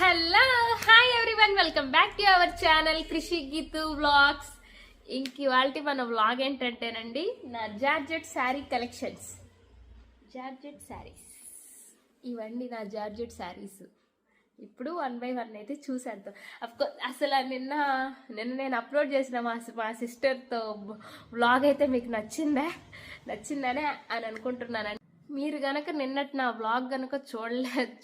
Hello hi everyone, welcome back to our channel కృషి Geethu vlogs. ఇవాల్టి మన వ్లాగ్ ఏంటంటేనండి, నా georgette sari collections. Georgette saris ఇవండి, నా జార్జెట్ శారీస్. ఇప్పుడు 1 by 1 అయితే చూసేద్దాం. అసలు నిన్న నేను అప్లోడ్ చేసిన మా సిస్టర్తో వ్లాగ్ అయితే మీకు నచ్చిందనే అని అనుకుంటున్నాను. మీరు కనుక నిన్నటి నా వ్లాగ్ కనుక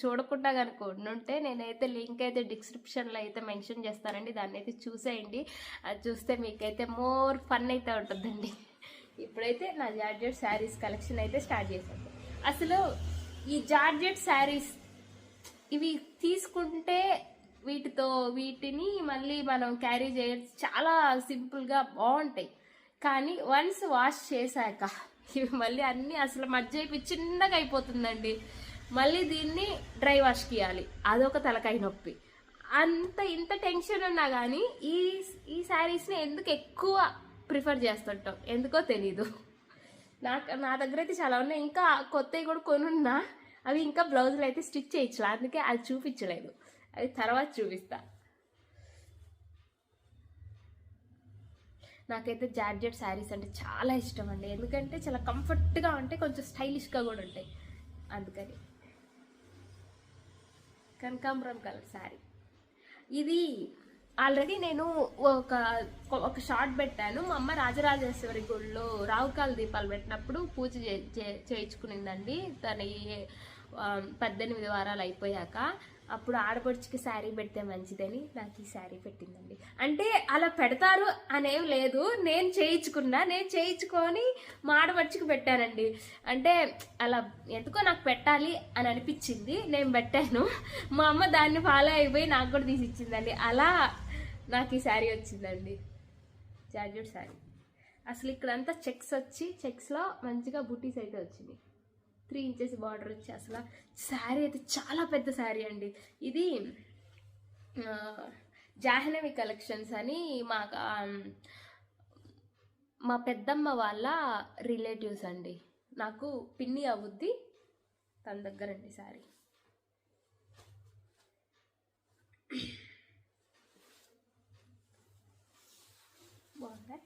చూడకుండా కనుక ఉండుంటే నేనైతే లింక్ అయితే డిస్క్రిప్షన్లో అయితే మెన్షన్ చేస్తానండి, దాన్ని అయితే చూసేయండి. అది చూస్తే మీకైతే మోర్ ఫన్ అయితే ఉంటుందండి. ఇప్పుడైతే నా జార్జెట్ శారీస్ కలెక్షన్ అయితే స్టార్ట్ చేశాను. అసలు ఈ జార్జెట్ శారీస్ ఇవి తీసుకుంటే వీటిని మళ్ళీ మనం క్యారీ చేయొచ్చు, చాలా సింపుల్గా బాగుంటాయి. కానీ వన్స్ వాష్ చేశాక ఇవి మళ్ళీ అన్నీ అసలు మధ్య చిన్నగా అయిపోతుందండి. మళ్ళీ దీన్ని డ్రై వాష్ చేయాలి, అదొక తలకాయ నొప్పి. ఇంత టెన్షన్ ఉన్నా కానీ ఈ శారీస్ని ఎందుకు ఎక్కువ ప్రిఫర్ చేస్తుంటాం ఎందుకో తెలీదు. నా దగ్గర అయితే చాలా ఉన్నాయి, ఇంకా కొత్తవి కూడా కొనున్నా. అవి ఇంకా బ్లౌజులు అయితే స్టిచ్ చేయొచ్చు, అందుకే అది చూపించలేదు, అది తర్వాత చూపిస్తా. నాకైతే జార్జెట్ శారీస్ అంటే చాలా ఇష్టం అండి, ఎందుకంటే చాలా కంఫర్ట్గా ఉంటాయి, కొంచెం స్టైలిష్గా కూడా ఉంటాయి. అందుకని కనకాంబరం కలర్ శారీ ఇది. ఆల్రెడీ నేను ఒక షార్ట్ పెట్టాను. మా అమ్మ రాజరాజేశ్వరి గుడిలో రావుకాల దీపాలు పెట్టినప్పుడు పూజ చేయించుకునిందండి. తన 18 వారాలు అయిపోయాక అప్పుడు ఆడపడుచుకి శారీ పెడితే మంచిదని నాకు ఈ శారీ పెట్టిందండి. అంటే అలా పెడతారు అనేం లేదు, నేను చేయించుకొని మా ఆడపడుచుకి పెట్టానండి. అంటే అలా ఎందుకో నాకు పెట్టాలి అని అనిపించింది, నేను పెట్టాను. మా అమ్మ దాన్ని ఫాలో అయిపోయి నాకు కూడా తీసి ఇచ్చిందండి. అలా నాకు ఈ శారీ వచ్చిందండి, జార్జెట్ శారీ. అసలు ఇక్కడంతా చెక్స్లో మంచిగా బుటీస్ అయితే వచ్చింది. 3 inches బార్డర్ వచ్చి అసలు శారీ అయితే చాలా పెద్ద శారీ అండి. ఇది జాహ్నవి కలెక్షన్స్ అని మా పెద్దమ్మ వాళ్ళ రిలేటివ్స్ అండి, నాకు పిన్ని అవుద్ది, తన దగ్గర అండి శారీ. బాగుందా?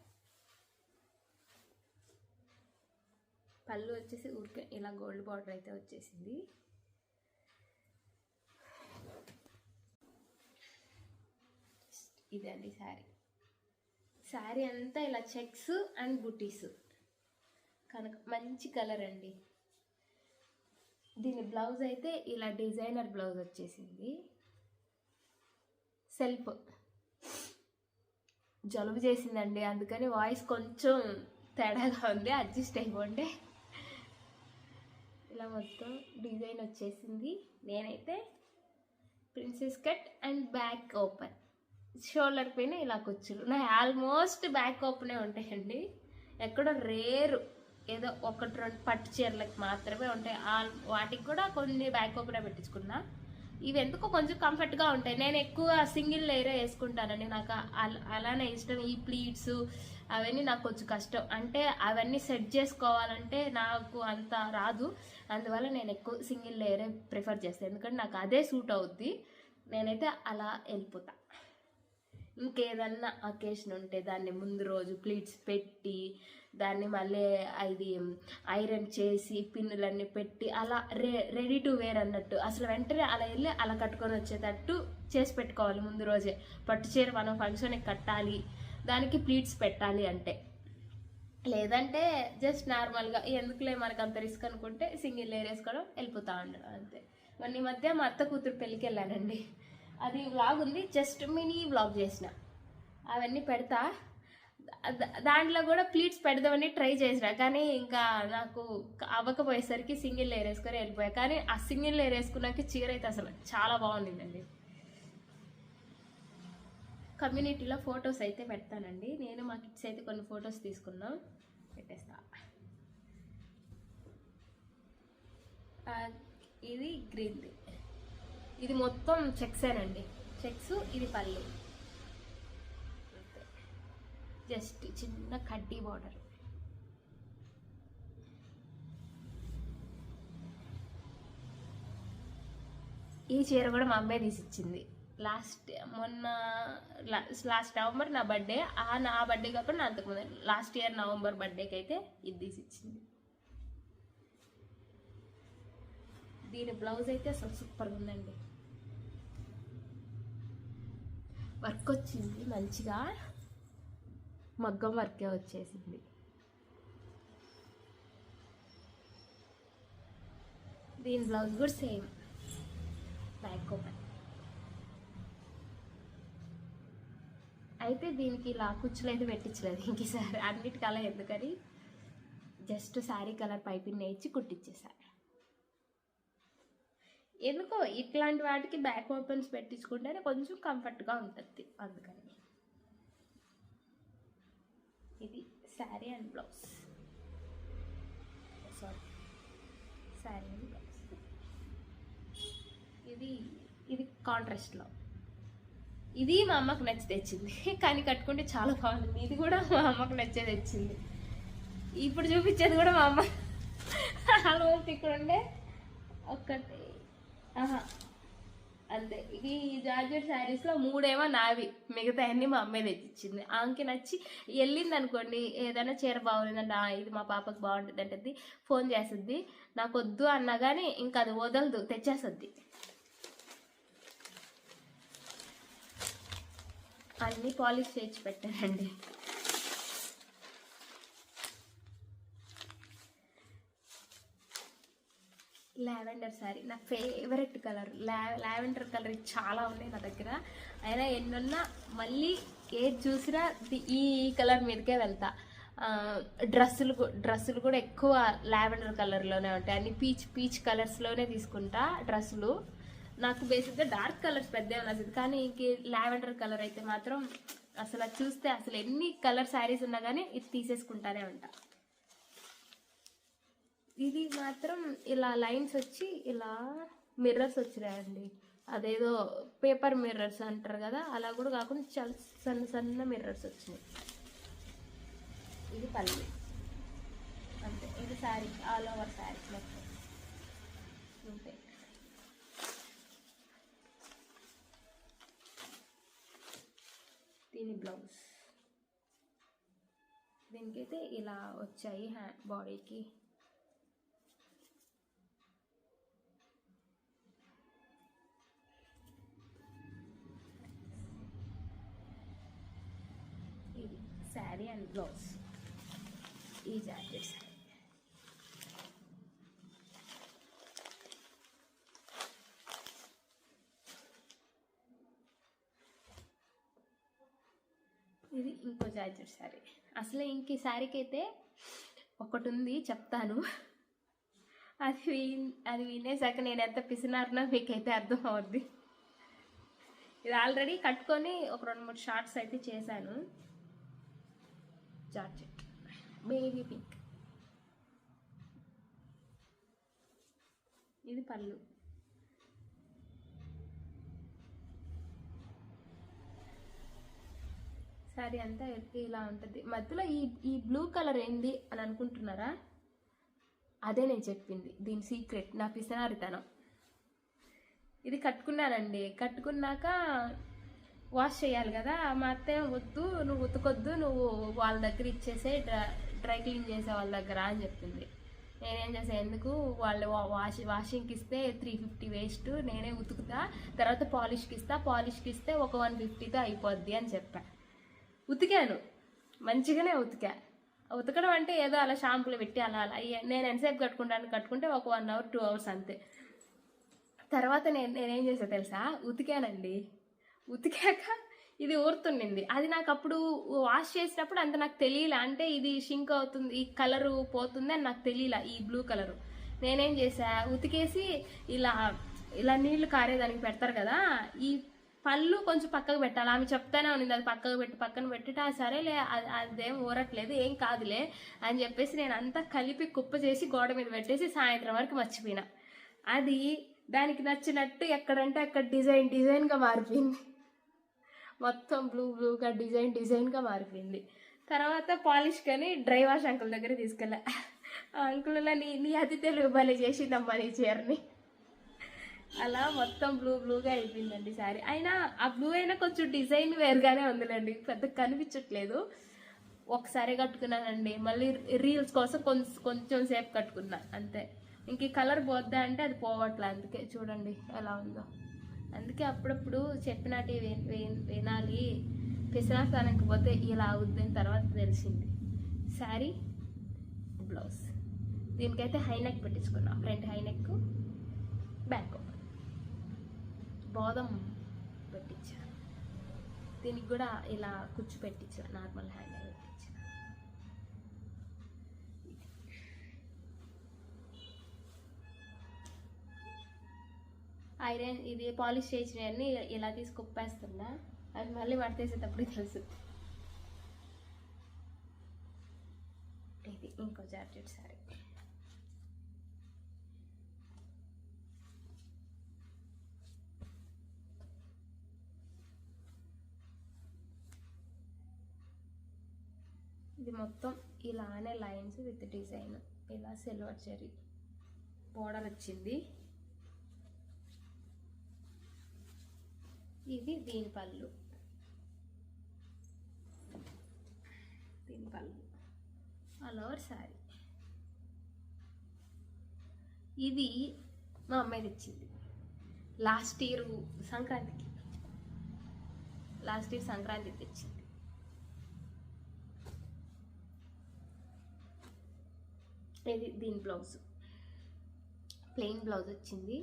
పళ్ళు వచ్చేసి ఊరికే ఇలా గోల్డ్ బార్డర్ అయితే వచ్చేసింది. ఇదండి శారీ అంతా ఇలా చెక్స్ అండ్ బుటీస్, కనుక మంచి కలర్ అండి. దీని బ్లౌజ్ అయితే ఇలా డిజైనర్ బ్లౌజ్ వచ్చేసింది. సెల్ఫ్ జలుబు చేసిందండి, అందుకని వాయిస్ కొంచెం తేడాగా ఉంది, అడ్జస్ట్ అయిపోండి. ఇలా మొత్తం డిజైన్ వచ్చేసింది. నేనైతే princess cut and back open, shoulder పైన ఇలా కుచ్చులు. నా ఆల్మోస్ట్ బ్యాక్ ఓపెనే ఉంటాయండి, ఎక్కడో రేరు ఏదో 1-2 పట్టు చీరలకు మాత్రమే ఉంటాయి. వాటికి కూడా కొన్ని బ్యాక్ ఓపెనే పెట్టించుకున్నా. ఇవి ఎందుకో కొంచెం కంఫర్ట్గా ఉంటాయి. నేను ఎక్కువ సింగిల్ లేయరే వేసుకుంటానండి, నాకు అలానే ఇష్టం. ఈ ప్లీట్స్ అవన్నీ నాకు కొంచెం కష్టం, అంటే అవన్నీ సెట్ చేసుకోవాలంటే నాకు అంత రాదు. అందువల్ల నేను ఎక్కువ సింగిల్ లేయరే ప్రిఫర్ చేస్తాను, ఎందుకంటే నాకు అదే సూట్ అవుద్ది. నేనైతే అలా వెళ్ళిపోతా. ఇంకేదన్నా అకేషన్ ఉంటే దాన్ని ముందు రోజు ప్లీట్స్ పెట్టి దాన్ని మళ్ళీ ఇది ఐరన్ చేసి పిన్నులన్నీ పెట్టి అలా రెడీ టు వేర్ అన్నట్టు, అసలు వెంటనే అలా వెళ్ళి అలా కట్టుకొని వచ్చేటట్టు చేసి పెట్టుకోవాలి ముందు రోజే. పట్టు చీర మనం ఫంక్షన్కి కట్టాలి, దానికి ప్లీట్స్ పెట్టాలి అంటే. లేదంటే జస్ట్ నార్మల్గా ఎందుకులే మనకు అంత రిస్క్ అనుకుంటే సింగిల్ లేయర్ వేసుకోవడం, వెళ్ళిపోతా ఉండడం అంతే. మొన్న ఈ మధ్య మా అత్త కూతురు పెళ్ళికి వెళ్ళానండి, అది వ్లాగ్ ఉంది, జస్ట్ మినీ వ్లాగ్ చేసిన. అవన్నీ పెడతా, దాంట్లో కూడా ప్లీట్స్ పెడదామని ట్రై చేసిన, కానీ ఇంకా నాకు అవ్వకపోయేసరికి సింగిల్ లేయర్ వేసుకొని వెళ్ళిపోయా. కానీ ఆ సింగిల్ లేయర్ వేసుకున్నాక చీర అయితే అసలు చాలా బాగుండిందండి. కమ్యూనిటీలో ఫొటోస్ అయితే పెడతానండి, నేను మా కిడ్స్ అయితే కొన్ని ఫొటోస్ తీసుకున్నాం, పెట్టేస్తా. ఇది గ్రీన్ది, ఇది మొత్తం చెక్సేనండి, చెక్స్. ఇది పళ్ళు, జస్ట్ చిన్న కడ్డీ బార్డర్. ఈ చీర కూడా మా అమ్మాయి తీసిచ్చింది లాస్ట్ నవంబర్ నా బర్త్డే. నా బర్త్డే కాకుండా నా అంతకుముందు లాస్ట్ ఇయర్ నవంబర్ బర్త్డేకి అయితే ఇది తీసిచ్చింది. దీని బ్లౌజ్ అయితే అసలు సూపర్గా ఉందండి. వర్క్ వచ్చింది మంచిగా, మగ్గం వర్కే వచ్చేసింది. దీని బ్లౌజ్ కూడా సేమ్, బ్యాక్ ఓపెన్. అయితే దీనికి ఇలా కుచ్చులు అయితే పెట్టించలేదు ఇంకసారి, అన్నిటికీ అలా ఎందుకని జస్ట్ శారీ కలర్ పైపింగ్ వేయించి కుట్టించేసారు. ఎందుకో ఇట్లాంటి వాటికి బ్యాక్ ఓపెన్స్ పెట్టించుకుంటేనే కొంచెం కంఫర్ట్గా ఉంటుంది, అందుకని. ఇది sari and blouse, sorry sari and blouse. ఇది కాంట్రాస్ట్లో. ఇది మా అమ్మకు నచ్చి తెచ్చింది, కానీ కట్టుకుంటే చాలా బాగుంది. ఇది కూడా మా అమ్మకు నచ్చే తెచ్చింది. ఇప్పుడు చూపించేది కూడా మా అమ్మ. ఆల్మోస్ట్ ఇక్కడ ఉండే ఒక్కటి అంతే. ఈ జార్జెట్ శారీస్లో 3 నావి, మిగతా అన్నీ మా అమ్మాయి తెచ్చిచ్చింది. ఆమెకి నచ్చి వెళ్ళింది అనుకోండి, ఏదైనా చీర బాగుందండి, ఇది మా పాపకు బాగుంటుంది అంటే ఫోన్ చేస్తుంది. నాకు వద్దు అన్నా కానీ ఇంకా అది వదలదు, తెచ్చేస్తుంది. అన్నీ పాలిష్ చేసి పెట్టానండి. లావెండర్ శారీ నా ఫేవరెట్ కలర్. లావెండర్ కలర్ చాలా ఉన్నాయి నా దగ్గర. అయినా ఎన్నున్నా మళ్ళీ ఏది చూసినా ఈ కలర్ మీదకే వెళ్తా. డ్రెస్సులు కూడా ఎక్కువ లావెండర్ కలర్లోనే ఉంటాయి. అన్ని పీచ్ కలర్స్లోనే తీసుకుంటా డ్రెస్సులు. నాకు బేసిక్గా డార్క్ కలర్స్ పెద్ద నచ్చదు, కానీ ఇంక లావెండర్ కలర్ అయితే మాత్రం అసలు చూస్తే అసలు ఎన్ని కలర్ శారీస్ ఉన్నా కానీ ఇది తీసేసుకుంటానే ఉంటా. ఇది మాత్రం ఇలా లైన్స్ వచ్చి ఇలా మిర్రర్స్ వచ్చినాయండి. అదేదో పేపర్ మిర్రర్స్ అంటారు కదా, అలా కూడా కాకుండా చాలా సన్న మిర్రర్స్ వచ్చినాయి. ఇది పల్లి అంతే. ఇది శారీ, ఆల్ ఓవర్ శారీ మొత్తం అంతే. దీని బ్లౌజ్, దీనికైతే ఇలా వచ్చాయి బాడీకి. ఇది శారీ అండ్ బ్లౌజ్, ఈ జాకెట్ శారీ. ఇది ఇంకో జాకెట్ శారీ. అసలు ఇంక ఈ శారీకి అయితే ఒకటి ఉంది, చెప్తాను. అది వినేసాక నేను ఎంత పిసినారినో మీకైతే అర్థం అవుద్ది. ఇది ఆల్రెడీ కట్టుకొని ఒక 2-3 షార్ట్స్ అయితే చేశాను. Georgette baby pink. ఇది పళ్ళు. శారీ అంతా ఇలా ఉంటుంది. మధ్యలో ఈ బ్లూ కలర్ ఏంది అని అనుకుంటున్నారా? అదే నేను చెప్పింది దీని సీక్రెట్, నా పిసినారితనం. ఇది కట్టుకున్నానండి. కట్టుకున్నాక వాష్ చేయాలి కదా, మా అత్తయ్య వద్దు, నువ్వు ఉతకొద్దు, నువ్వు వాళ్ళ దగ్గర ఇచ్చేసే డ్రై క్లీన్ చేసే వాళ్ళ దగ్గర అని చెప్పింది. నేనేం చేసా, ఎందుకు వాళ్ళు వాషింగ్కి ఇస్తే 350 వేస్ట్, నేనే ఉతుకుతా, తర్వాత పాలిష్కి ఇస్తే ఒక 150తో అయిపోద్ది అని చెప్పా. ఉతికాను, మంచిగానే ఉతకడం అంటే ఏదో అలా షాంపూలు పెట్టి అలా నేను ఎంతసేపు కట్టుకుంటే ఒక 1 hour 2 hours అంతే. తర్వాత నేనేం చేసా తెలుసా, ఉతికానండి. ఉతికాక ఇది ఊరుతుండింది. అది నాకు అప్పుడు వాష్ చేసినప్పుడు అంత నాకు తెలియలే, అంటే ఇది షింక్ అవుతుంది, ఈ కలరు పోతుంది అని నాకు తెలియలే, ఈ బ్లూ కలరు. నేనేం చేసా, ఉతికేసి ఇలా నీళ్లు కారేదానికి పెడతారు కదా, ఈ పళ్ళు కొంచెం పక్కకు పెట్టాలి. ఆమె చెప్తానే ఉన్నింది, అది పక్కన పెట్టిట. సరేలే, అదేం ఊరట్లేదు, ఏం కాదులే అని చెప్పేసి నేను అంతా కలిపి కుప్ప చేసి గోడ మీద పెట్టేసి సాయంత్రం వరకు మర్చిపోయినా. అది దానికి నచ్చినట్టు ఎక్కడంటే అక్కడ డిజైన్గా మారిపోయింది. మొత్తం బ్లూగా డిజైన్గా మారిపోయింది. తర్వాత పాలిష్ కానీ డ్రై వాష్ అంకుల్ దగ్గర తీసుకెళ్ళా. ఆ అంకుల్ నీ అతి తెలుగు భలే చేసిందమ్మా నీ చీరని. అలా మొత్తం బ్లూగా అయిపోయిందండి శారీ. అయినా ఆ బ్లూ అయినా కొంచెం డిజైన్ వేరుగానే ఉందిలేండి, పెద్ద కనిపించట్లేదు. ఒకసారి కట్టుకున్నానండి, మళ్ళీ రీల్స్ కోసం కొంచెం సేపు కట్టుకున్నా అంతే. ఇంక ఈ కలర్ పోద్దా అంటే అది పోవట్లే, అందుకే చూడండి ఎలా ఉందో. అందుకే అప్పుడప్పుడు చెప్పినట్టు వినాలి, పిసినాస్తానికి పోతే ఇలా అవుద్దని తర్వాత తెలిసింది. శారీ బ్లౌజ్ దీనికైతే హైనెక్ పెట్టించుకున్నా, ఫ్రంట్ హైనెక్, బ్యాక్ బోదం పెట్టించా. దీనికి కూడా ఇలా కుచ్చు పెట్టించా, నార్మల్ హ్యాండ్ పెట్టించా. ఐరన్ ఇది పాలిష్ చేసినవన్నీ ఇలా తీసి కుప్పేస్తున్నా, అది మళ్ళీ మడతేసేటప్పుడు తెలుసు. ఇది ఇంకో జార్జెట్ శారీ. ఇది మొత్తం ఇలానే లైన్స్ విత్ డిజైన్, ఇలా సిల్వర్ జరీ బోర్డర్ వచ్చింది. ఇది దీని పళ్ళు ఆల్ ఓవర్ శారీ. ఇది మా అమ్మాయి తెచ్చింది లాస్ట్ ఇయర్ సంక్రాంతికి తెచ్చింది. ఇది దీని బ్లౌజ్, ప్లెయిన్ బ్లౌజ్ వచ్చింది,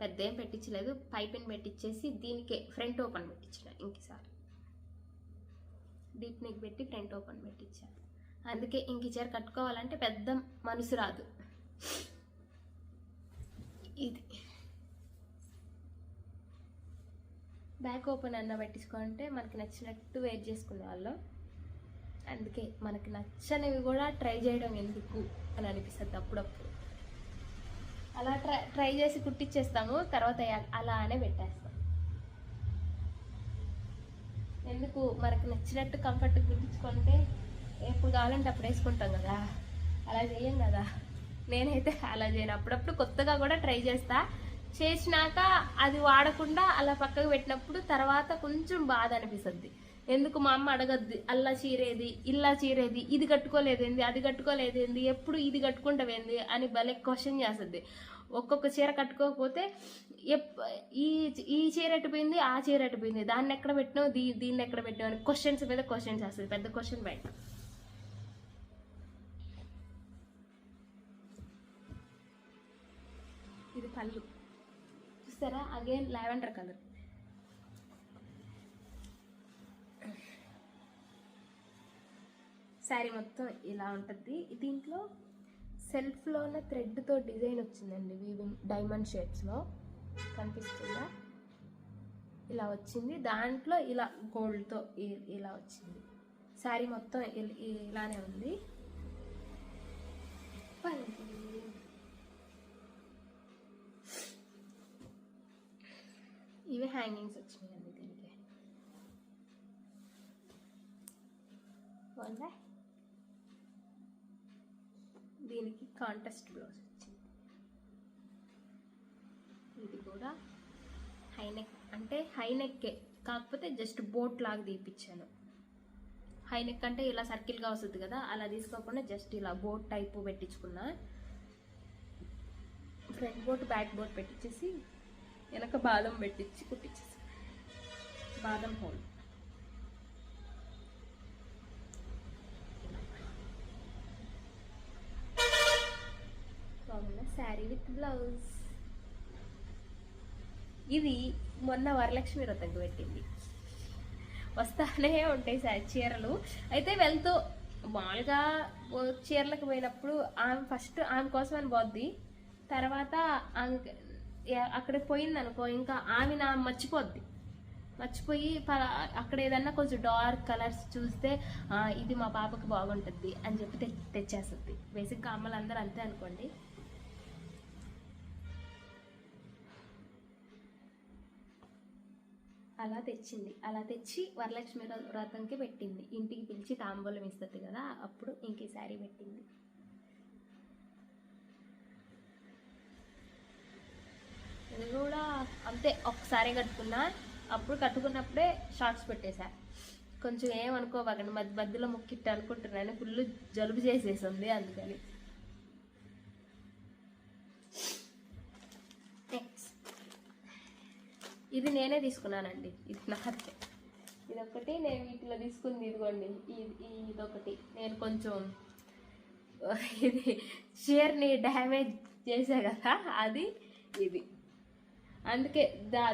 పెద్ద ఏం పెట్టించలేదు, పైపింగ్ పెట్టించేసి దీనికే ఫ్రంట్ ఓపెన్ పెట్టించిన. ఇంకసారి డీప్ నెక్ పెట్టి ఫ్రంట్ ఓపెన్ పెట్టించాను. అందుకే ఇంక చీర కట్టుకోవాలంటే పెద్ద మనసు రాదు. ఇది బ్యాక్ ఓపెన్ అన్న పెట్టించుకుంటే మనకి నచ్చినట్టు వేర్ చేసుకునే వాళ్ళం. అందుకే మనకి నచ్చనివి కూడా ట్రై చేయడం ఎందుకు అని అనిపిస్తుంది అప్పుడప్పుడు. అలా ట్రై చేసి కుట్టించేస్తాము, తర్వాత అలానే పెట్టేస్తాం. ఎందుకు మనకు నచ్చినట్టు కంఫర్ట్గా కుట్టించుకుంటే ఎప్పుడు కావాలంటే అప్పుడు వేసుకుంటాం కదా, అలా చేయం కదా. నేనైతే అలా చేయను, అప్పుడప్పుడు కొత్తగా కూడా ట్రై చేసినాక అది వాడకుండా అలా పక్కకు పెట్టినప్పుడు తర్వాత కొంచెం బాధ అనిపిస్తుంది. ఎందుకు మా అమ్మ అడగద్ది, అల్లా చీరేది ఇల్లా చీరేది, ఇది కట్టుకోలేదేంది అది కట్టుకోలేదేంది, ఎప్పుడు ఇది కట్టుకుంటావేంది అని భలే క్వశ్చన్ చేస్తుంది. ఒక్కొక్క చీర కట్టుకోకపోతే ఈ చీర ఎట్టుపోయింది, ఆ చీర ఎట్టుపోయింది, దాన్ని ఎక్కడ పెట్టినావు, దీన్ని ఎక్కడ పెట్టినావు అని క్వశ్చన్స్ మీద క్వశ్చన్స్ చేస్తుంది, పెద్ద క్వశ్చన్ బయట. ఇది పళ్ళు చూస్తారా, అగైన్ లావెండర్ కలర్. శారీ మొత్తం ఇలా ఉంటుంది. దీంట్లో సెల్ఫ్లోనే థ్రెడ్తో డిజైన్ వచ్చిందండి, వీవింగ్ డైమండ్ షేప్స్లో కనిపిస్తుందా, ఇలా వచ్చింది. దాంట్లో ఇలా గోల్డ్తో ఇలా వచ్చింది. శారీ మొత్తం ఇలానే ఉంది. ఇవి హ్యాంగింగ్స్ వచ్చినాయండి దీనికి. దీనికి కాంట్రాస్ట్ బ్లౌజ్ వచ్చింది. ఇది కూడా హైనెక్, అంటే హైనెక్కే కాకపోతే జస్ట్ బోట్ లాగా తీపిచ్చాను. హైనెక్ అంటే ఇలా సర్కిల్గా వస్తుంది కదా, అలా తీసుకోకుండా జస్ట్ ఇలా బోట్ టైపు పెట్టించుకున్నా. ఫ్రంట్ బోట్ బ్యాక్ బోట్ పెట్టించేసి వెనక బాదం పెట్టించి కుట్టించేసి, బాదం హోల్. Sari with blouse. ఇది మొన్న వరలక్ష్మి వ్రతంకి పెట్టింది. వస్తానే ఉంటాయి చీరలు. అయితే వెళ్తూ మామూలుగా చీరలకు పోయినప్పుడు ఆమె ఫస్ట్ ఆమె కోసం అని పోద్ది, తర్వాత అక్కడికి పోయింది అనుకో ఇంకా ఆమె మర్చిపోయి అక్కడ ఏదన్నా కొంచెం డార్క్ కలర్స్ చూస్తే ఇది మా పాపకి బాగుంటుంది అని చెప్పి తెచ్చేస్తుంది. బేసిక్గా అమ్మలు అందరూ అంతే అనుకోండి. అలా తెచ్చింది. అలా తెచ్చి వరలక్ష్మి వ్రతంకి పెట్టింది. ఇంటికి పిలిచి తాంబూలం ఇస్తుంది కదా, అప్పుడు ఇంక శారీ పెట్టింది. ఇది కూడా అంతే ఒకసారి కట్టుకున్నా. అప్పుడు కట్టుకున్నప్పుడే షార్ట్స్ పెట్టేశా. కొంచెం ఏమనుకోవాకండి, మధ్యలో ముక్కిట్టు అనుకుంటున్నాను, ఫుల్ జలుబు చేసేసింది అందుకని. నెక్స్ట్ ఇది నేనే తీసుకున్నానండి, ఇది నాదే. ఇదొకటి నేను వీటిలో తీసుకుంది, ఇదిగోండి ఇదొకటి. నేను కొంచెం ఇది షేర్ని డ్యామేజ్ చేసా కదా, అది ఇది. అందుకే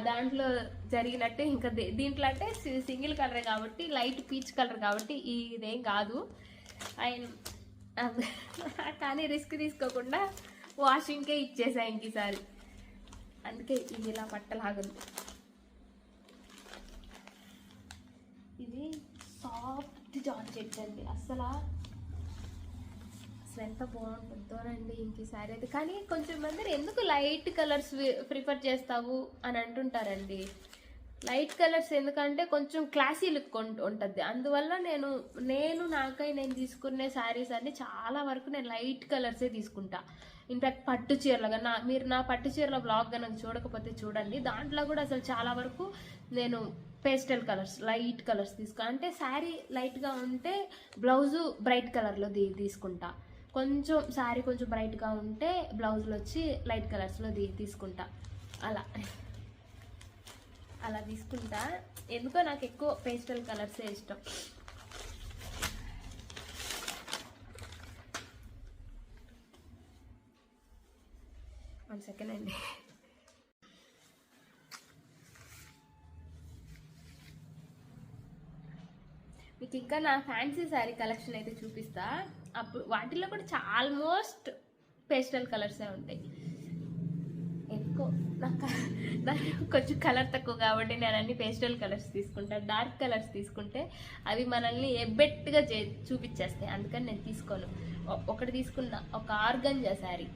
దాంట్లో జరిగినట్టు ఇంకా దీంట్లో అంటే సింగిల్ కలరే కాబట్టి, లైట్ పీచ్ కలర్ కాబట్టి ఇదేం కాదు. కానీ రిస్క్ తీసుకోకుండా వాషింగ్కే ఇచ్చేసా ఇంకసారి. అందుకే ఇది ఇలా పట్టలాగుంది. ఇది సాఫ్ట్ జార్జెట్ అండి, అసలు ఎంత బాగుంటుందోనండి ఇంకసారి అయితే. కానీ కొంచెం మంది ఎందుకు లైట్ కలర్స్ ప్రిఫర్ చేస్తావు అని అంటుంటారండి. లైట్ కలర్స్ ఎందుకంటే కొంచెం క్లాసీ లుక్ ఉంటుంది. అందువల్ల నేను తీసుకునే శారీస్ అన్ని చాలా వరకు నేను లైట్ కలర్సే తీసుకుంటా. ఇన్ఫాక్ట్ పట్టు చీరలుగా మీరు నా పట్టు చీరల బ్లాగ్ కనుక చూడకపోతే చూడండి, దాంట్లో కూడా అసలు చాలా వరకు నేను పేస్టల్ కలర్స్, లైట్ కలర్స్ అంటే శారీ లైట్గా ఉంటే బ్లౌజు బ్రైట్ కలర్లో తీసుకుంటా. కొంచెం శారీ కొంచెం బ్రైట్గా ఉంటే బ్లౌజులు వచ్చి లైట్ కలర్స్లో తీసుకుంటా. అలా తీసుకుంటా. ఎందుకో నాకు ఎక్కువ పేస్టల్ కలర్సే ఇష్టం. వన్ సెకండ్ అండి. మీకు ఇంకా నా ఫ్యాన్సీ శారీ కలెక్షన్ అయితే చూపిస్తా. అప్పుడు వాటిల్లో కూడా ఆల్మోస్ట్ పేస్టల్ కలర్సే ఉంటాయి. ఎక్కువ నాకు కొంచెం కలర్ తక్కువ కాబట్టి నేను అన్ని పేస్టల్ కలర్స్ తీసుకుంటాను. డార్క్ కలర్స్ తీసుకుంటే అవి మనల్ని ఎబ్బెట్టుగా చూపించేస్తాయి, అందుకని నేను తీసుకోను. ఒకటి తీసుకున్న ఒక ఆర్గంజా శారీ,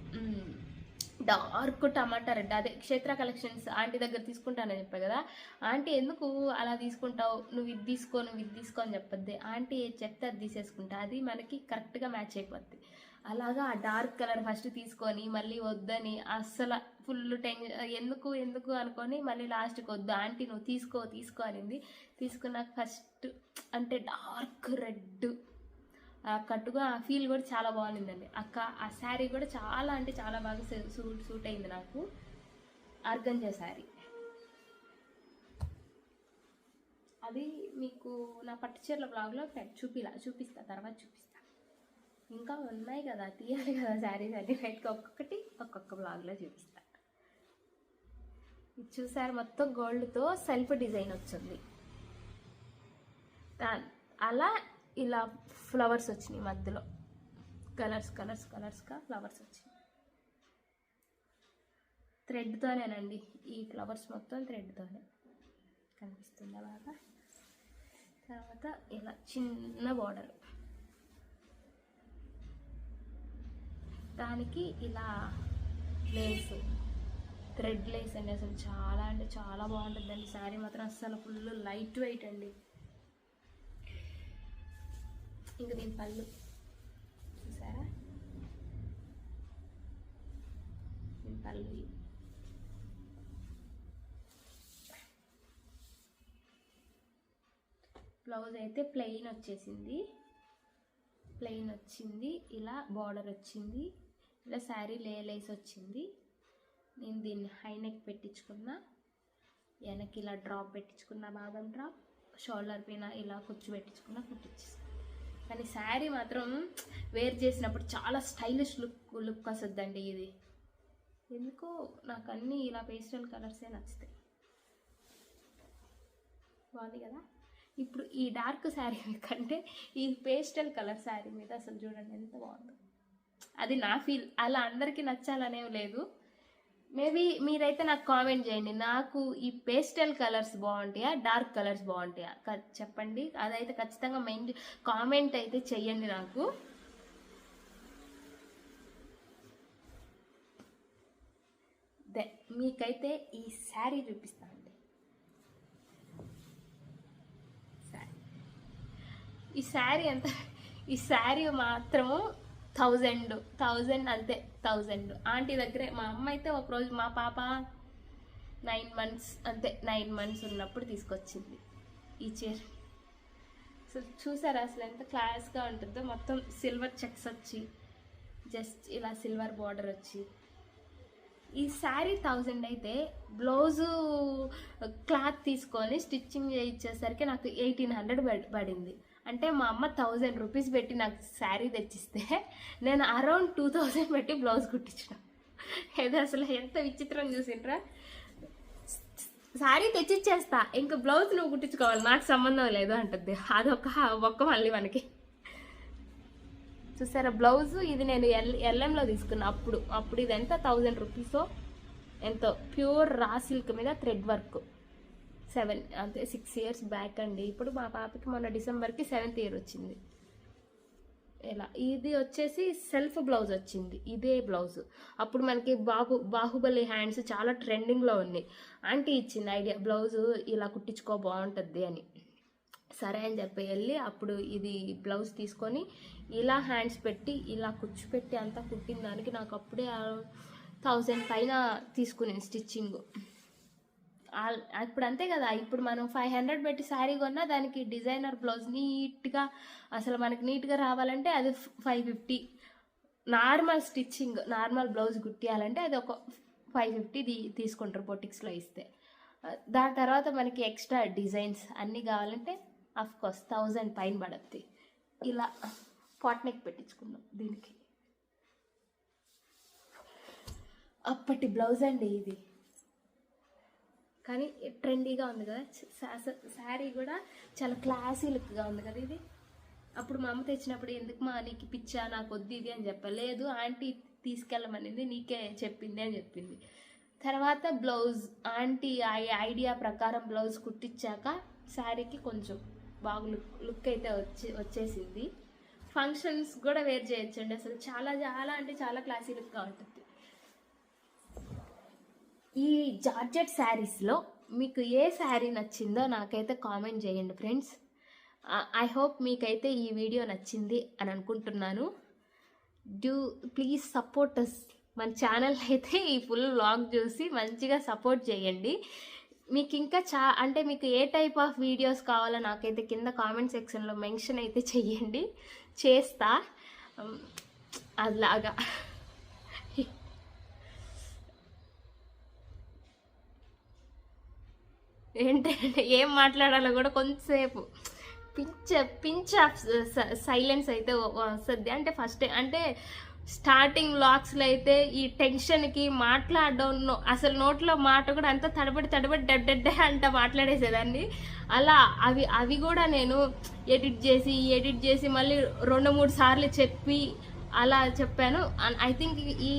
డార్క్ టమాటా రెడ్, అదే క్షేత్ర కలెక్షన్స్ ఆంటీ దగ్గర తీసుకుంటానని చెప్పాను కదా. ఆంటీ ఎందుకు అలా తీసుకుంటావు, నువ్వు ఇది తీసుకో అని చెప్పద్ది. ఆంటీ చెప్తే అది తీసేసుకుంటా, అది మనకి కరెక్ట్గా మ్యాచ్ అయిపోద్ది. అలాగా ఆ డార్క్ కలర్ ఫస్ట్ తీసుకొని మళ్ళీ వద్దని అస్సలు ఫుల్ ఎందుకు అనుకొని మళ్ళీ లాస్ట్కి వద్దు ఆంటీ నువ్వు తీసుకో అనింది. తీసుకున్నాక ఫస్ట్ అంటే డార్క్ రెడ్ కట్టుగా ఆ ఫీల్ కూడా చాలా బాగుండిందండి. ఆ శారీ కూడా చాలా అంటే చాలా బాగా సూట్ అయింది నాకు. ఆర్గంజా శారీ అది మీకు నా పట్టు చీరల బ్లాగ్లో చూపిస్తా తర్వాత చూపిస్తా. ఇంకా ఉన్నాయి కదా, తీయాలి కదా శారీస్ అన్ని, రైట్గా ఒక్కొక్క బ్లాగ్లో చూపిస్తా. ఇది చూసారు, మొత్తం గోల్డ్తో సెల్ఫ్ డిజైన్ వచ్చింది. అలా ఇలా ఫ్లవర్స్ వచ్చినాయి మధ్యలో, కలర్స్గా ఫ్లవర్స్ వచ్చినాయి. థ్రెడ్తోనేనండి ఈ ఫ్లవర్స్ మొత్తం, థ్రెడ్తోనే కనిపిస్తుందా బాగా. తర్వాత ఇలా చిన్న బార్డర్, దానికి ఇలా లేస్, థ్రెడ్ లేస్ అండి. అసలు చాలా అంటే చాలా బాగుంటుందండి శారీ మాత్రం. అసలు ఫుల్ లైట్ వెయిట్ అండి. ఇంకా దీని పళ్ళు చూసారా, దీని పళ్ళు బ్లౌజ్ అయితే ప్లెయిన్ వచ్చింది. ఇలా బార్డర్ వచ్చింది, ఇలా శారీ లేస్ వచ్చింది. నేను దీన్ని హై నెక్ పెట్టించుకున్నా, వెనక్కి ఇలా డ్రాప్ పెట్టించుకున్నా, బాదం డ్రాప్, షోల్డర్ పైన ఇలా కుట్టించేసుకున్నా. కానీ శారీ మాత్రం వేర్ చేసినప్పుడు చాలా స్టైలిష్ లుక్ వస్తుందండి. ఇది ఎందుకో నాకు అన్నీ ఇలా పేస్టల్ కలర్సే నచ్చుతాయి. బాగుంది కదా. ఇప్పుడు ఈ డార్క్ శారీ కంటే ఈ పేస్టల్ కలర్ శారీ మీద అసలు చూడండి ఎంత బాగుందో. అది నా ఫీల్, అలా అందరికీ నచ్చాలనేవి లేదు. మేబీ మీరైతే నాకు కామెంట్ చేయండి, నాకు ఈ పేస్టల్ కలర్స్ బాగుంటాయా, డార్క్ కలర్స్ బాగుంటాయా చెప్పండి. అదైతే ఖచ్చితంగా మెయిన్ కామెంట్ అయితే చెయ్యండి నాకు. మీకైతే ఈ శారీ చూపిస్తానండి. ఈ శారీ మాత్రము 1000 అంతే. 1000 ఆంటీ దగ్గరే. మా అమ్మ అయితే ఒకరోజు మా పాప 9 months అంతే, 9 months ఉన్నప్పుడు తీసుకొచ్చింది ఈ చీర. సో చూసారా అసలు ఎంత క్లాస్గా ఉంటుందో, మొత్తం సిల్వర్ చెక్స్ వచ్చి జస్ట్ ఇలా సిల్వర్ బార్డర్ వచ్చి. ఈ శారీ 1000 అయితే బ్లౌజు క్లాత్ తీసుకొని స్టిచ్చింగ్ చేయించేసరికి నాకు 1800 పడింది. అంటే మా అమ్మ 1000 రూపీస్ పెట్టి నాకు శారీ తెచ్చిస్తే నేను అరౌండ్ 2000 పెట్టి బ్లౌజ్ కుట్టించిన. ఇది అసలు ఎంత విచిత్రం చూసిండ్రా. శారీ తెచ్చిచ్చేస్తా, ఇంకా బ్లౌజ్ నువ్వు కుట్టించుకోవాలి, నాకు సంబంధం లేదు అంటుంది. అదొక ఒక్క మళ్ళీ మనకి. చూసారా బ్లౌజు ఇది నేను ఎల్ఎంలో తీసుకున్నా. అప్పుడు ఇది ఎంత 1000 రూపీసో ఎంతో. ప్యూర్ రా సిల్క్ మీద థ్రెడ్ వర్క్. 6 years బ్యాక్ అండి. ఇప్పుడు మా పాపకి మొన్న డిసెంబర్కి 7th year వచ్చింది. ఇలా ఇది వచ్చేసి సెల్ఫ్ బ్లౌజ్ వచ్చింది, ఇదే బ్లౌజ్. అప్పుడు మనకి బాహుబలి హ్యాండ్స్ చాలా ట్రెండింగ్లో ఉన్నాయి. ఆంటీ ఇచ్చింది ఐడియా, బ్లౌజు ఇలా కుట్టించుకో బాగుంటుంది అని. సరే అని చెప్పి వెళ్ళి అప్పుడు ఇది బ్లౌజ్ తీసుకొని ఇలా హ్యాండ్స్ పెట్టి ఇలా కూర్చోపెట్టి అంతా కుట్టిన దానికి నాకు అప్పుడే 1000 పైన తీసుకునేది స్టిచ్చింగ్. ఇప్పుడు అంతే కదా, ఇప్పుడు మనం 500 పెట్టి శారీ కొన్నా దానికి డిజైనర్ బ్లౌజ్ నీట్గా అసలు మనకి నీట్గా రావాలంటే అది 550. నార్మల్ స్టిచ్చింగ్ నార్మల్ బ్లౌజ్ కుట్టియాలంటే అది ఒక 550 తీసుకుంటారు బొటిక్స్లో ఇస్తే. దాని తర్వాత మనకి ఎక్స్ట్రా డిజైన్స్ అన్నీ కావాలంటే అఫ్కోర్స్ 1000 పైన పడుద్ది. ఇలా పాట్ నెక్ పెట్టించుకున్నాం దీనికి. అప్పటి బ్లౌజ్ అండి ఇది, కానీ ట్రెండీగా ఉంది కదా. శారీ కూడా చాలా క్లాసీ లుక్గా ఉంది కదా ఇది. అప్పుడు మా అమ్మ తెచ్చినప్పుడు ఎందుకు మా నీకు పిచ్చా, నాకు వద్దు ఇది అని చెప్పలేదు, ఆంటీ తీసుకెళ్ళమనింది, నీకే చెప్పింది అని చెప్పింది. తర్వాత బ్లౌజ్ ఆంటీ ఐడియా ప్రకారం బ్లౌజ్ కుట్టించాక శారీకి కొంచెం బాగా లుక్ అయితే వచ్చేసింది. ఫంక్షన్స్ కూడా వేర్ చేయొచ్చండి, అసలు చాలా చాలా అంటే చాలా క్లాసీ లుక్గా ఉంటుంది. ఈ జార్జెట్ శారీస్లో మీకు ఏ శారీ నచ్చిందో నాకైతే కామెంట్ చేయండి ఫ్రెండ్స్. ఐ హోప్ మీకైతే ఈ వీడియో నచ్చింది అని అనుకుంటున్నాను. Please support us. మన ఛానల్ అయితే ఈ ఫుల్ వ్లాగ్ చూసి మంచిగా సపోర్ట్ చేయండి. మీకు ఇంకా అంటే మీకు ఏ టైప్ ఆఫ్ వీడియోస్ కావాలో నాకైతే కింద కామెంట్ సెక్షన్లో మెన్షన్ అయితే చెయ్యండి, చేస్తా అట్లాగా. ఏంటంటే ఏం మాట్లాడాలో కూడా కొంచెంసేపు పించ్ ఆఫ్ సైలెన్స్ అయితే వస్తుంది. అంటే ఫస్ట్ అంటే స్టార్టింగ్ వ్లాగ్స్లో అయితే ఈ టెన్షన్కి మాట్లాడడం అసలు నోట్లో మాట కూడా అంతా తడబడి డెడ్డే అంట మాట్లాడేసేదాన్ని. అలా అవి కూడా నేను ఎడిట్ చేసి మళ్ళీ 2-3 సార్లు చెప్పి అలా చెప్పాను. ఐ థింక్ ఈ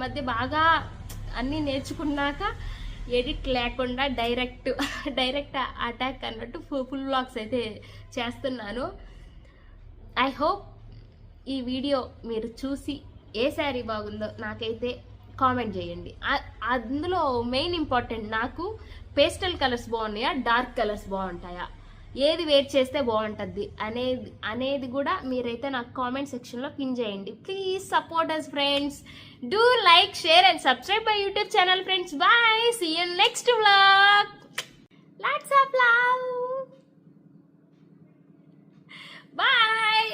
మధ్య బాగా అన్నీ నేర్చుకున్నాక ఎడిట్ లేకుండా డైరెక్ట్ అటాక్ అన్నట్టు ఫుల్ వ్లాగ్స్ అయితే చేస్తున్నాను. ఐ హోప్ ఈ వీడియో మీరు చూసి ఏ శారీ బాగుందో నాకైతే కామెంట్ చేయండి. అందులో మెయిన్ ఇంపార్టెంట్ నాకు పేస్టల్ కలర్స్ బాగున్నాయా, డార్క్ కలర్స్ బాగుంటాయా, ఏది వేర్ చేస్తే బాగుంటుంది అనేది కూడా మీరైతే నాకు కామెంట్ సెక్షన్లో పిన్ చేయండి. Please support us friends. Do like, share and subscribe my YouTube channel friends. Bye, see you next vlog. Lots of love. Bye.